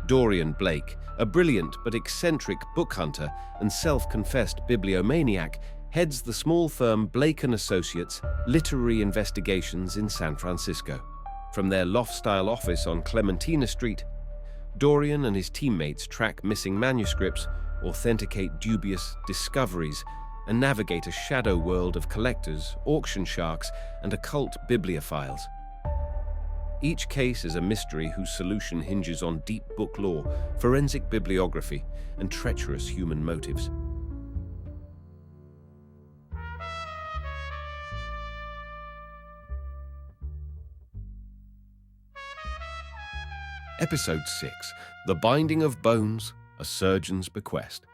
Dorian Blake, a brilliant but eccentric book hunter and self-confessed bibliomaniac, heads the small firm Blake Associates Literary Investigations in San Francisco. From their loft-style office on Clementina Street, Dorian and his teammates track missing manuscripts, authenticate dubious discoveries, and navigate a shadow world of collectors, auction sharks, and occult bibliophiles. Each case is a mystery whose solution hinges on deep book lore, forensic bibliography, and treacherous human motives. Episode 6: The Binding of Bones, A Surgeon's Bequest.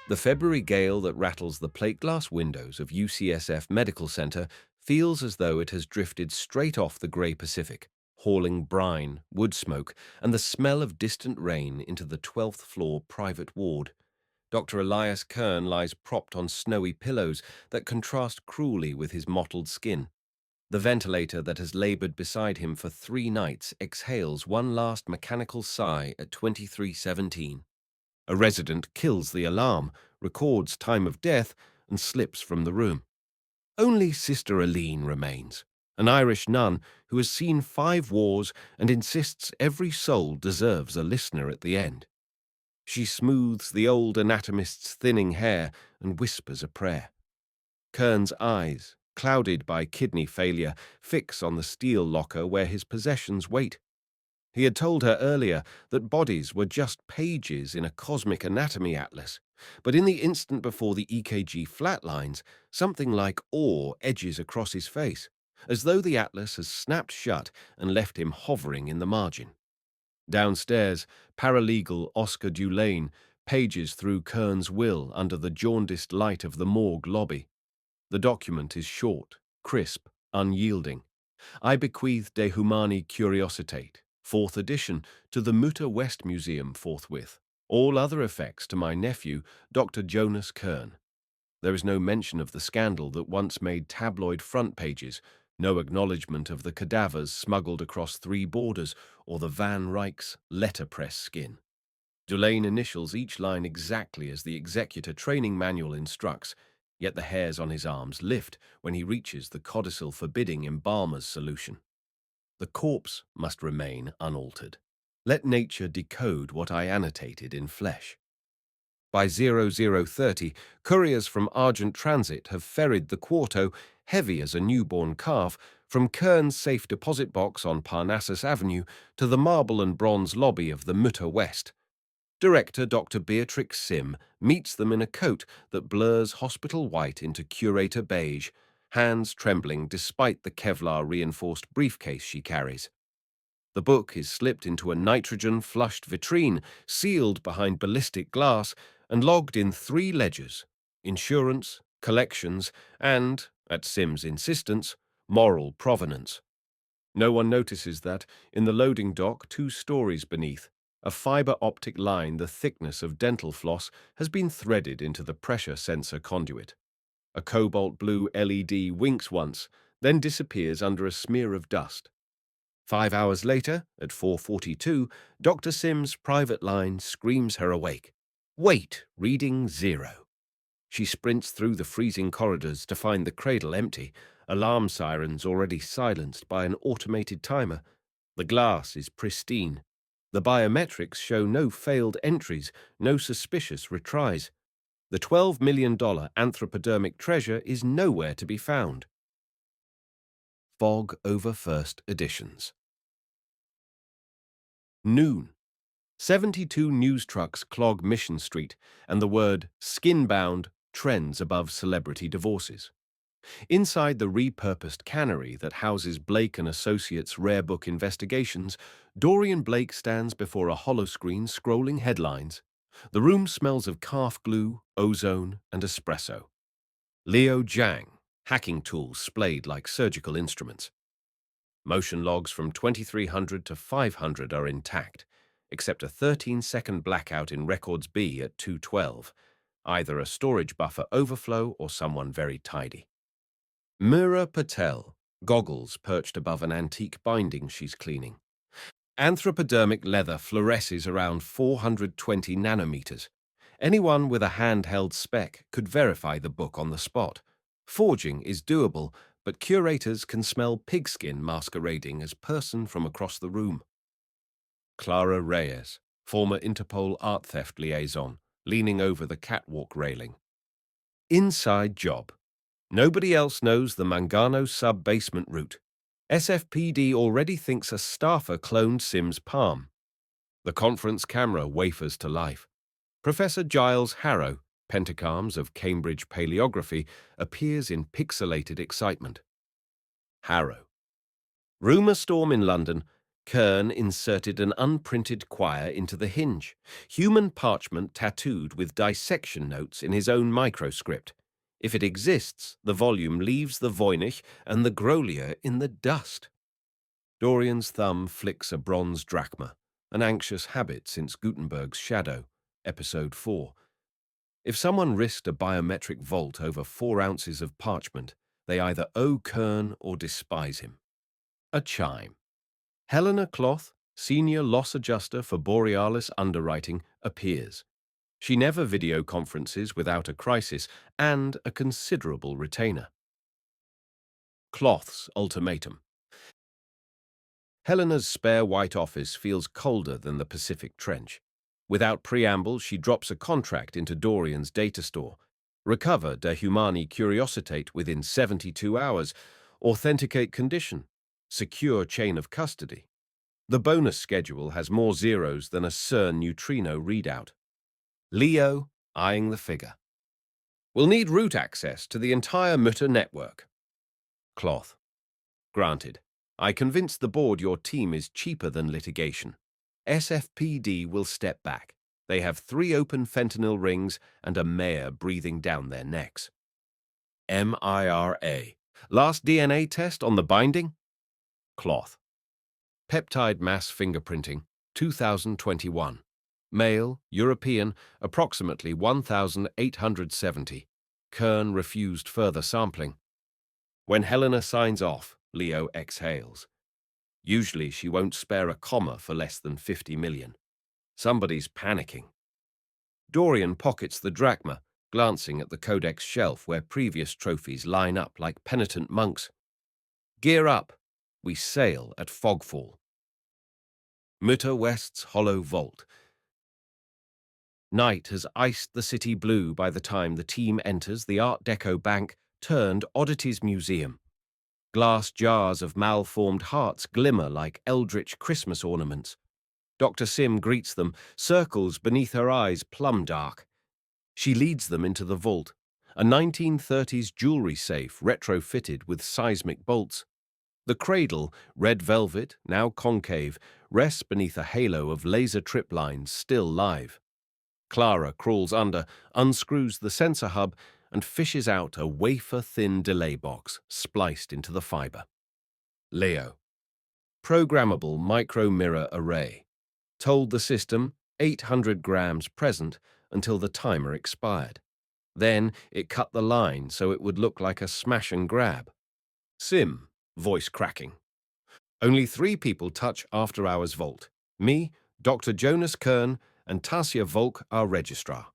The February gale that rattles the plate glass windows of UCSF Medical Center feels as though it has drifted straight off the grey Pacific, hauling brine, wood smoke, and the smell of distant rain into the 12th floor private ward. Dr. Elias Kern lies propped on snowy pillows that contrast cruelly with his mottled skin. The ventilator that has labored beside him for 3 nights exhales one last mechanical sigh at 23:17. A resident kills the alarm, records time of death, and slips from the room. Only Sister Aline remains, an Irish nun who has seen 5 wars and insists every soul deserves a listener at the end. She smooths the old anatomist's thinning hair and whispers a prayer. Kern's eyes, clouded by kidney failure, fix on the steel locker where his possessions wait. He had told her earlier that bodies were just pages in a cosmic anatomy atlas, but in the instant before the EKG flatlines, something like awe edges across his face, as though the atlas has snapped shut and left him hovering in the margin. Downstairs, paralegal Oscar Dulane pages through Kern's will under the jaundiced light of the morgue lobby. The document is short, crisp, unyielding. I bequeath de Humani Curiositate, 4th edition, to the Mutter West Museum forthwith. All other effects to my nephew, Dr. Jonas Kern. There is no mention of the scandal that once made tabloid front pages, no acknowledgement of the cadavers smuggled across 3 borders or the Van Rijk's letterpress skin. Dulane initials each line exactly as the executor training manual instructs, yet the hairs on his arms lift when he reaches the codicil forbidding embalmer's solution. The corpse must remain unaltered. Let nature decode what I annotated in flesh. By 0030, couriers from Argent Transit have ferried the quarto, heavy as a newborn calf, from Kern's safe deposit box on Parnassus Avenue to the marble and bronze lobby of the Mutter West. Director Dr. Beatrix Sim meets them in a coat that blurs hospital white into curator beige, hands trembling despite the Kevlar-reinforced briefcase she carries. The book is slipped into a nitrogen-flushed vitrine, sealed behind ballistic glass, and logged in 3 ledgers: insurance, collections, and, at Sim's insistence, moral provenance. No one notices that, in the loading dock 2 stories beneath, a fiber optic line the thickness of dental floss has been threaded into the pressure sensor conduit. A cobalt blue LED winks once, then disappears under a smear of dust. 5 hours later, at 4:42, Dr. Sim's private line screams her awake. Wait, reading 0. She sprints through the freezing corridors to find the cradle empty, alarm sirens already silenced by an automated timer. The glass is pristine. The biometrics show no failed entries, no suspicious retries. The $12 million anthropodermic treasure is nowhere to be found. Fog over first editions. Noon. 72 news trucks clog Mission Street, and the word skin-bound trends above celebrity divorces. Inside the repurposed cannery that houses Blake and Associates rare book investigations, Dorian Blake stands before a holoscreen scrolling headlines. The room smells of calf glue, ozone, and espresso. Liu Jiang, hacking tools splayed like surgical instruments. Motion logs from 2300 to 500 are intact, except a 13-second blackout in Records B at 2:12, either a storage buffer overflow or someone very tidy. Mira Patel, goggles perched above an antique binding she's cleaning. Anthropodermic leather fluoresces around 420 nanometers. Anyone with a handheld spec could verify the book on the spot. Forging is doable, but curators can smell pigskin masquerading as person from across the room. Clara Reyes, former Interpol art theft liaison, leaning over the catwalk railing. Inside job. Nobody else knows the Mangano sub-basement route. SFPD already thinks a staffer cloned Sim's palm. The conference camera wafers to life. Professor Giles Harrow, Pentacams of Cambridge Paleography, appears in pixelated excitement. Harrow. Rumour storm in London. Kern inserted an unprinted quire into the hinge. Human parchment tattooed with dissection notes in his own microscript. If it exists, the volume leaves the Voynich and the Grolier in the dust. Dorian's thumb flicks a bronze drachma, an anxious habit since Gutenberg's Shadow, Episode 4. If someone risked a biometric vault over 4 ounces of parchment, they either owe Kern or despise him. A chime. Helena Cloth, senior loss adjuster for Borealis Underwriting, appears. She never video conferences without a crisis and a considerable retainer. Cloth's ultimatum. Helena's spare white office feels colder than the Pacific Trench. Without preamble, she drops a contract into Dorian's data store. Recover the Humani Curiositate within 72 hours. Authenticate condition. Secure chain of custody. The bonus schedule has more zeros than a CERN neutrino readout. Leo, eyeing the figure. We'll need root access to the entire Mutter network. Cloth. Granted. I convinced the board your team is cheaper than litigation. SFPD will step back. They have 3 open fentanyl rings and a mayor breathing down their necks. MIRA. Last DNA test on the binding? Cloth. Peptide mass fingerprinting, 2021. Male, European, approximately 1,870. Kern refused further sampling. When Helena signs off, Leo exhales. Usually she won't spare a comma for less than 50 million. Somebody's panicking. Dorian pockets the drachma, glancing at the codex shelf where previous trophies line up like penitent monks. Gear up. We sail at fogfall. Mutter West's hollow vault. Night has iced the city blue by the time the team enters the Art Deco bank turned oddities museum. Glass jars of malformed hearts glimmer like eldritch Christmas ornaments. Dr. Sim greets them, circles beneath her eyes plum dark. She leads them into the vault, a 1930s jewelry safe retrofitted with seismic bolts. The cradle, red velvet, now concave, rests beneath a halo of laser trip lines still live. Clara crawls under, unscrews the sensor hub, and fishes out a wafer-thin delay box spliced into the fiber. Leo. Programmable micro-mirror array. Told the system 800 grams present until the timer expired. Then it cut the line so it would look like a smash and grab. Sim, voice cracking. Only 3 people touch After Hours Vault. Me, Dr. Jonas Kern, and Tasia Volk, our registrar.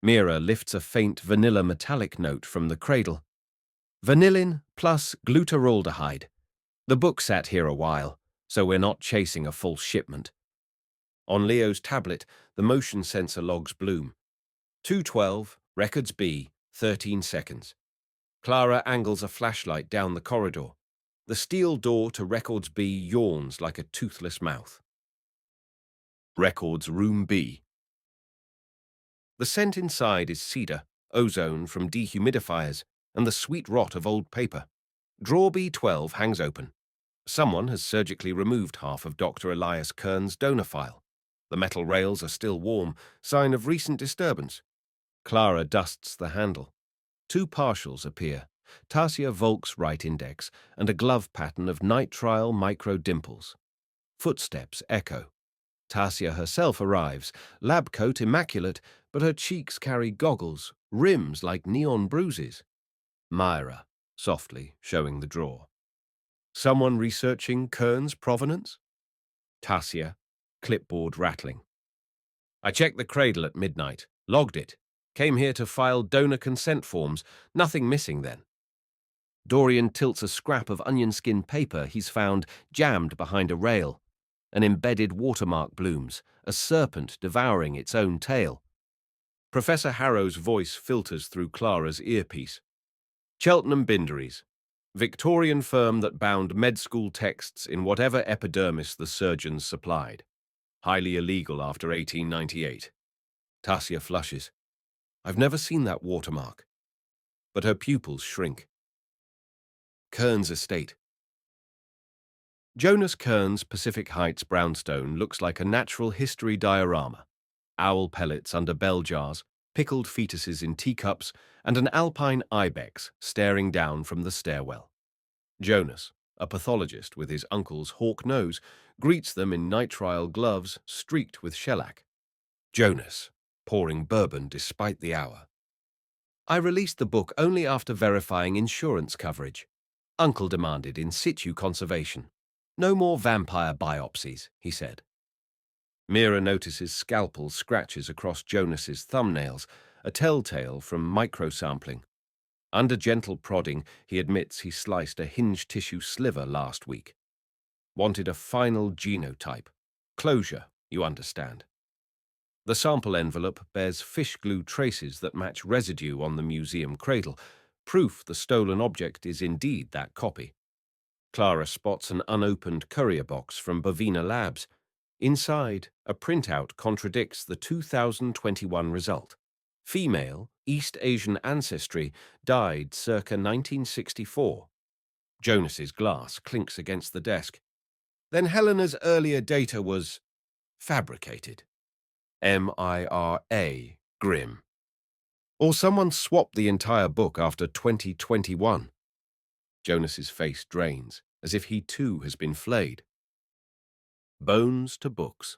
Mira lifts a faint vanilla metallic note from the cradle. Vanillin plus glutaraldehyde. The book sat here a while, so we're not chasing a full shipment. On Leo's tablet, the motion sensor logs bloom. 212, records B, 13 seconds. Clara angles a flashlight down the corridor. The steel door to records B yawns like a toothless mouth. Records Room B. The scent inside is cedar, ozone from dehumidifiers, and the sweet rot of old paper. Drawer B12 hangs open. Someone has surgically removed half of Dr. Elias Kern's donor file. The metal rails are still warm, sign of recent disturbance. Clara dusts the handle. 2 partials appear, Tasia Volk's right index and a glove pattern of nitrile micro-dimples. Footsteps echo. Tasia herself arrives, lab coat immaculate, but her cheeks carry goggles, rims like neon bruises. Myra, softly, showing the drawer. Someone researching Kern's provenance? Tasia, clipboard rattling. I checked the cradle at midnight, logged it, came here to file donor consent forms, nothing missing then. Dorian tilts a scrap of onion skin paper he's found jammed behind a rail. An embedded watermark blooms, a serpent devouring its own tail. Professor Harrow's voice filters through Clara's earpiece. Cheltenham Binderies, Victorian firm that bound med school texts in whatever epidermis the surgeons supplied. Highly illegal after 1898. Tasia flushes. I've never seen that watermark. But her pupils shrink. Kern's estate. Jonas Kern's Pacific Heights brownstone looks like a natural history diorama. Owl pellets under bell jars, pickled fetuses in teacups, and an alpine ibex staring down from the stairwell. Jonas, a pathologist with his uncle's hawk nose, greets them in nitrile gloves streaked with shellac. Jonas, pouring bourbon despite the hour. I released the book only after verifying insurance coverage. Uncle demanded in situ conservation. No more vampire biopsies, he said. Mira notices scalpel scratches across Jonas's thumbnails, a telltale from microsampling. Under gentle prodding, he admits he sliced a hinge tissue sliver last week. Wanted a final genotype. Closure, you understand. The sample envelope bears fish glue traces that match residue on the museum cradle, proof the stolen object is indeed that copy. Clara spots an unopened courier box from Bovina Labs. Inside, a printout contradicts the 2021 result. Female, East Asian ancestry, died circa 1964. Jonas's glass clinks against the desk. Then Helena's earlier data was fabricated. M-I-R-A, grim. Or someone swapped the entire book after 2021. Jonas's face drains, as if he too has been flayed. Bones to books.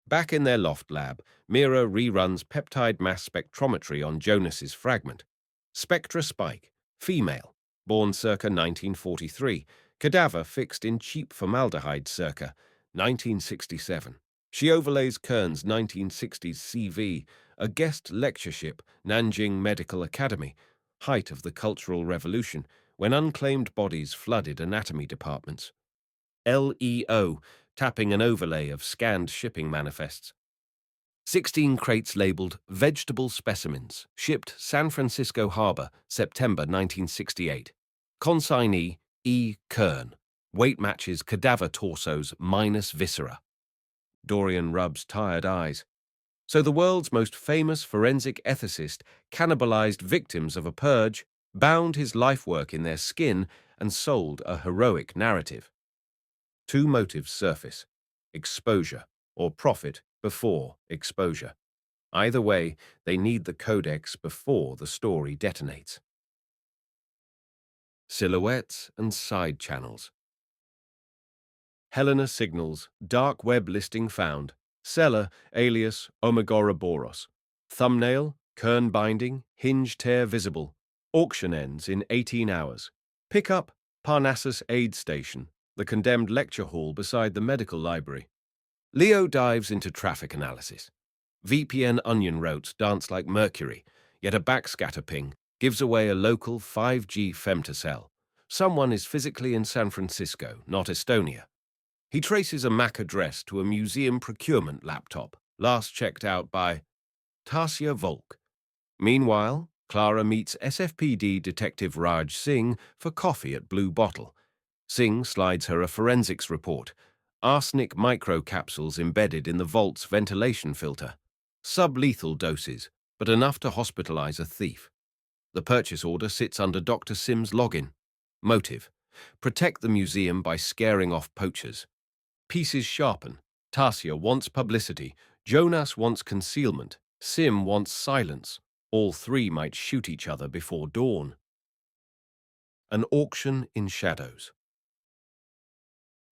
Back in their loft lab, Mira reruns peptide mass spectrometry on Jonas's fragment. Spectra spike, female, born circa 1943, cadaver fixed in cheap formaldehyde circa 1967. She overlays Kern's 1960s CV, a guest lectureship, Nanjing Medical Academy, height of the Cultural Revolution, when unclaimed bodies flooded anatomy departments. LEO, tapping an overlay of scanned shipping manifests. 16 crates labeled vegetable specimens, shipped San Francisco Harbor, September 1968. Consignee E. Kern. Weight matches cadaver torsos minus viscera. Dorian rubs tired eyes. So the world's most famous forensic ethicist cannibalized victims of a purge, bound his lifework in their skin, and sold a heroic narrative. Two motives surface: exposure or profit before exposure. Either way, they need the codex before the story detonates. Silhouettes and side channels. Helena signals, dark web listing found. Seller, alias Omegoroboros. Thumbnail, Kern binding, hinge tear visible. Auction ends in 18 hours. Pickup, Parnassus Aid Station, the condemned lecture hall beside the medical library. Leo dives into traffic analysis. VPN onion routes dance like mercury, yet a backscatter ping gives away a local 5G femtocell. Someone is physically in San Francisco, not Estonia. He traces a MAC address to a museum procurement laptop, last checked out by Tasia Volk. Meanwhile, Clara meets SFPD Detective Raj Singh for coffee at Blue Bottle. Singh slides her a forensics report. Arsenic microcapsules embedded in the vault's ventilation filter. Sublethal doses, but enough to hospitalize a thief. The purchase order sits under Dr. Sim's login. Motive: protect the museum by scaring off poachers. Pieces sharpen. Tasia wants publicity. Jonas wants concealment. Sim wants silence. All three might shoot each other before dawn. An auction in shadows.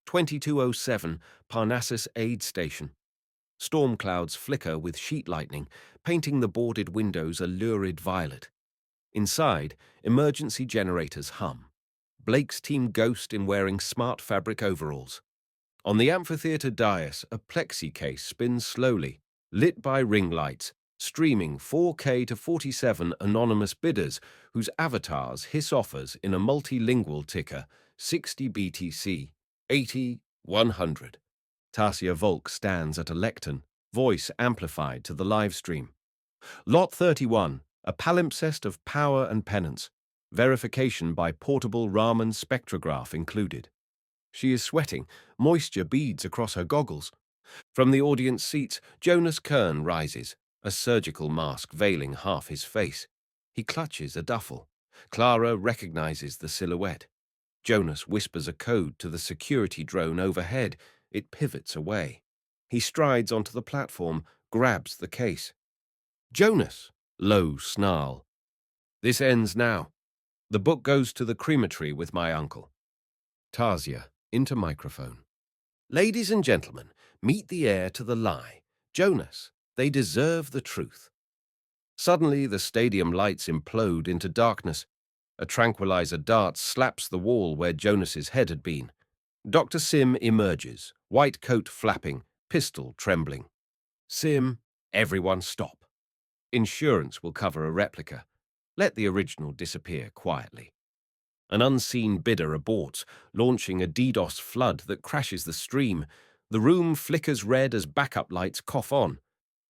2207 Parnassus Aid Station. Storm clouds flicker with sheet lightning, painting the boarded windows a lurid violet. Inside, emergency generators hum. Blake's team ghost in wearing smart fabric overalls. On the amphitheater dais, a plexi case spins slowly, lit by ring lights, streaming 4K to 47 anonymous bidders whose avatars hiss offers in a multilingual ticker, 60 BTC, 80, 100. Tasia Volk stands at a lectern, voice amplified to the live stream. Lot 31, a palimpsest of power and penance, verification by portable Raman spectrograph included. She is sweating, moisture beads across her goggles. From the audience seats, Elias Kern rises, a surgical mask veiling half his face. He clutches a duffel. Clara recognizes the silhouette. Jonas whispers a code to the security drone overhead. It pivots away. He strides onto the platform, grabs the case. Jonas! Low snarl. This ends now. The book goes to the crematory with my uncle. Tasia, into microphone. Ladies and gentlemen, meet the heir to the lie. Jonas, they deserve the truth. Suddenly, the stadium lights implode into darkness. A tranquilizer dart slaps the wall where Jonas's head had been. Dr. Sim emerges, white coat flapping, pistol trembling. Sim, everyone stop. Insurance will cover a replica. Let the original disappear quietly. An unseen bidder aborts, launching a DDoS flood that crashes the stream. The room flickers red as backup lights cough on.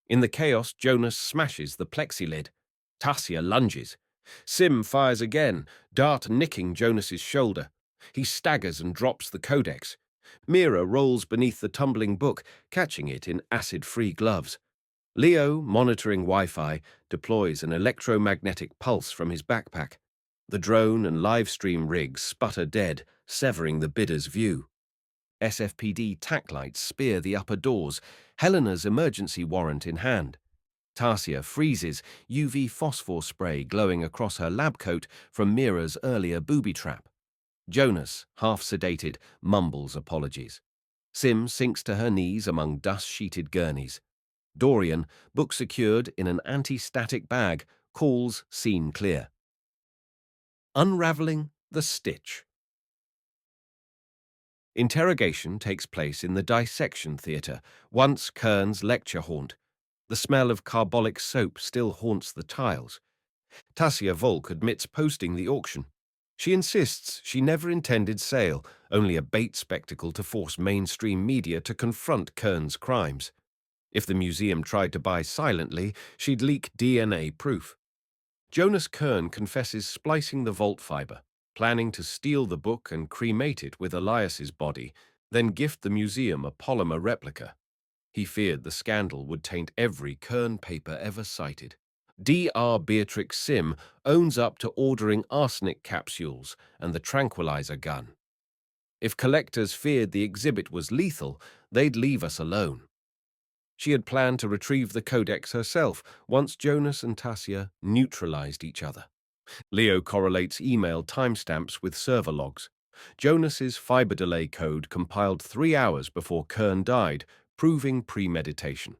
In the chaos, Jonas smashes the plexi lid. Tasia lunges. Sim fires again, dart nicking Jonas's shoulder. He staggers and drops the codex. Mira rolls beneath the tumbling book, catching it in acid-free gloves. Leo, monitoring Wi-Fi, deploys an electromagnetic pulse from his backpack. The drone and live stream rigs sputter dead, severing the bidder's view. SFPD tack lights spear the upper doors, Helena's emergency warrant in hand. Tasia freezes, UV phosphor spray glowing across her lab coat from Mira's earlier booby trap. Jonas, half sedated, mumbles apologies. Sim sinks to her knees among dust-sheeted gurneys. Dorian, book secured in an anti-static bag, calls scene clear. Unraveling the stitch. Interrogation takes place in the dissection theatre, once Kern's lecture haunt. The smell of carbolic soap still haunts the tiles. Tasia Volk admits posting the auction. She insists she never intended sale, only a bait spectacle to force mainstream media to confront Kern's crimes. If the museum tried to buy silently, she'd leak DNA proof. Elias Kern confesses splicing the vault fiber, planning to steal the book and cremate it with Elias's body, then gift the museum a polymer replica. He feared the scandal would taint every Kern paper ever cited. Dr. Beatrix Sim owns up to ordering arsenic capsules and the tranquilizer gun. If collectors feared the exhibit was lethal, they'd leave us alone. She had planned to retrieve the codex herself once Jonas and Tasia neutralized each other. Leo correlates email timestamps with server logs. Jonas's fiber delay code compiled 3 hours before Kern died, proving premeditation.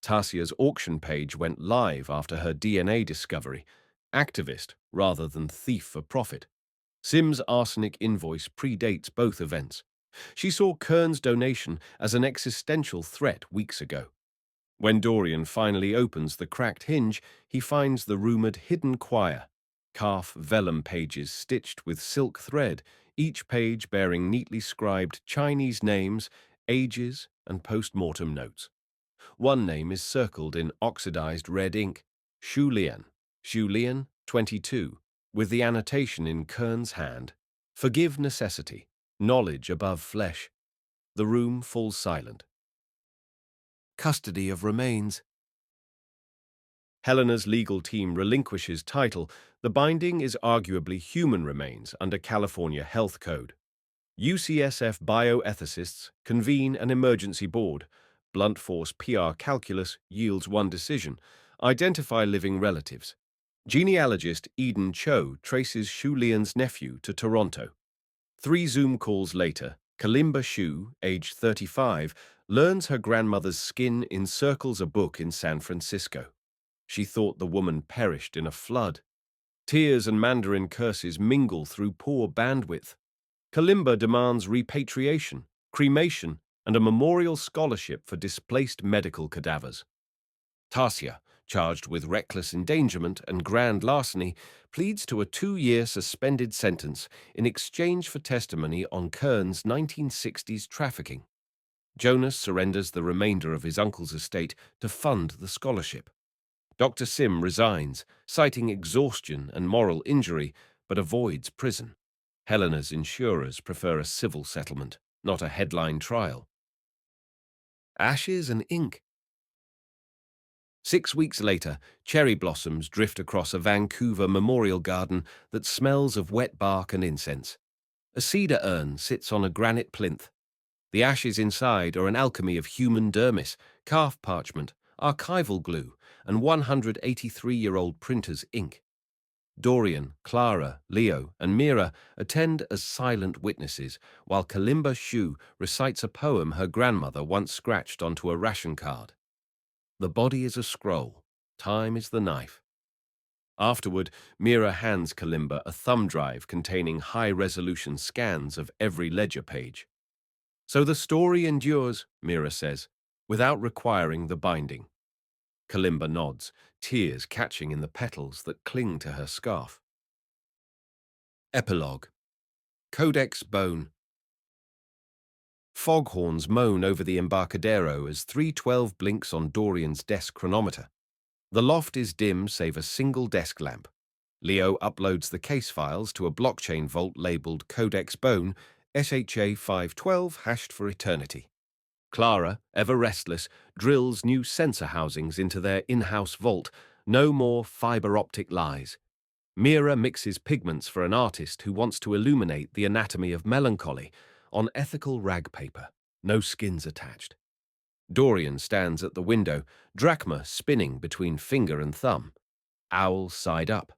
Tasia's auction page went live after her DNA discovery, activist rather than thief for profit. Sim's arsenic invoice predates both events. She saw Kern's donation as an existential threat weeks ago. When Dorian finally opens the cracked hinge, he finds the rumored hidden choir, calf vellum pages stitched with silk thread, each page bearing neatly scribed Chinese names, ages, and post-mortem notes. One name is circled in oxidized red ink, Shu Lian, 22, with the annotation in Kern's hand, "Forgive necessity, knowledge above flesh." The room falls silent. Custody of remains. Helena's legal team relinquishes title. The binding is arguably human remains under California Health Code. UCSF bioethicists convene an emergency board. Blunt force PR calculus yields one decision: identify living relatives. Genealogist Eden Cho traces Shu Lian's nephew to Toronto. 3 Zoom calls later, Kalimba Shu, age 35, learns her grandmother's skin encircles a book in San Francisco. She thought the woman perished in a flood. Tears and Mandarin curses mingle through poor bandwidth. Kalimba demands repatriation, cremation, and a memorial scholarship for displaced medical cadavers. Tarsia, charged with reckless endangerment and grand larceny, pleads to a 2-year suspended sentence in exchange for testimony on Kern's 1960s trafficking. Jonas surrenders the remainder of his uncle's estate to fund the scholarship. Dr. Sim resigns, citing exhaustion and moral injury, but avoids prison. Helena's insurers prefer a civil settlement, not a headline trial. Ashes and ink. 6 weeks later, cherry blossoms drift across a Vancouver memorial garden that smells of wet bark and incense. A cedar urn sits on a granite plinth. The ashes inside are an alchemy of human dermis, calf parchment, archival glue, and 183-year-old printer's ink. Dorian, Clara, Leo, and Mira attend as silent witnesses, while Kalimba Shu recites a poem her grandmother once scratched onto a ration card. The body is a scroll, time is the knife. Afterward, Mira hands Kalimba a thumb drive containing high-resolution scans of every ledger page. So the story endures, Mira says, without requiring the binding. Kalimba nods, tears catching in the petals that cling to her scarf. Epilogue. Codex Bone. Foghorns moan over the Embarcadero as 3:12 blinks on Dorian's desk chronometer. The loft is dim save a single desk lamp. Leo uploads the case files to a blockchain vault labeled Codex Bone, SHA 512 hashed for eternity. Clara, ever restless, drills new sensor housings into their in-house vault. No more fiber-optic lies. Mira mixes pigments for an artist who wants to illuminate the anatomy of melancholy on ethical rag paper, no skins attached. Dorian stands at the window, drachma spinning between finger and thumb. Owl side up.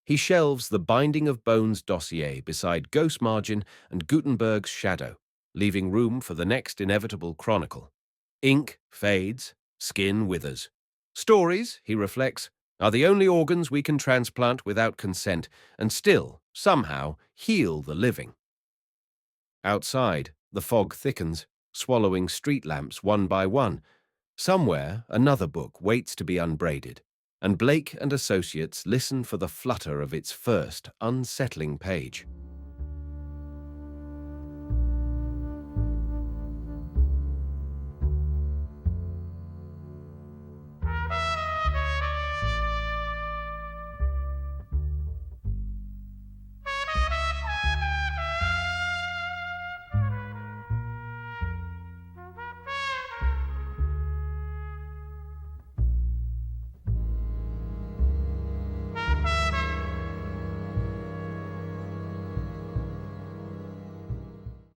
He shelves the Binding of Bones dossier beside Ghost Margin and Gutenberg's Shadow, leaving room for the next inevitable chronicle. Ink fades, skin withers. Stories, he reflects, are the only organs we can transplant without consent and still, somehow, heal the living. Outside, the fog thickens, swallowing street lamps one by one. Somewhere, another book waits to be unbraided, and Blake and Associates listen for the flutter of its first unsettling page.